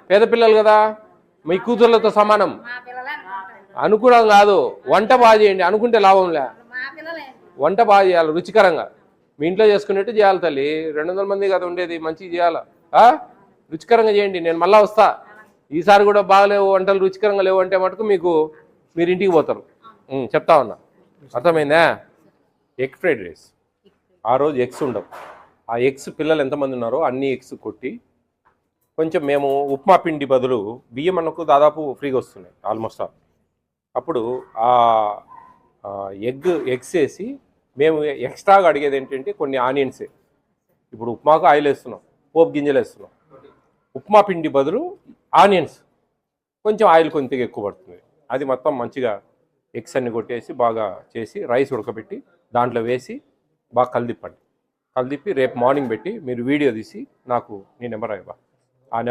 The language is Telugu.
పేద పిల్లలు కదా, మీ కూతుర్లతో సమానం. అనుకోవడం కాదు, వంట బాగా చేయండి. అనుకుంటే లాభంలే, వంట బాగా చేయాలి రుచికరంగా. మీ ఇంట్లో చేసుకునేట్టు చేయాలి తల్లి. 200 మంది కదా ఉండేది, మంచిగా చేయాలా. రుచికరంగా చేయండి. నేను మళ్ళా వస్తా. ఈసారి కూడా బాగలేవు వంటలు, రుచికరంగా లేవు అంటే మటుకు మీరు ఇంటికి పోతారు. చెప్తా ఉన్నా, అర్థమైందా? ఎగ్ ఫ్రైడ్ రైస్ ఆ రోజు ఎగ్స్ ఉండవు. ఆ ఎగ్స్ పిల్లలు ఎంతమంది ఉన్నారో అన్ని ఎగ్స్ కొట్టి, కొంచెం మేము ఉప్మా పిండి బదులు బియ్యం మనకు దాదాపు ఫ్రీగా వస్తున్నాయి ఆల్మోస్ట్ ఆల్. అప్పుడు ఆ ఎగ్స్ వేసి మేము ఎక్స్ట్రాగా అడిగేది ఏంటంటే కొన్ని ఆనియన్సే. ఇప్పుడు ఉప్మాకు ఆయిల్ వేస్తున్నాం, పోపు గింజలు వేస్తున్నాం. ఉప్మా పిండి బదులు ఆనియన్స్, కొంచెం ఆయిల్ కొద్దిగా ఎక్కువ పడుతుంది. అది మొత్తం మంచిగా ఎగ్స్ అన్ని కొట్టేసి బాగా చేసి రైస్ ఉడకబెట్టి దాంట్లో వేసి బాగా కలిదిప్పండి. కలిదిప్పి రేపు మార్నింగ్ పెట్టి మీరు వీడియో తీసి నాకు నీ నెంబర్ ఇవ్వ.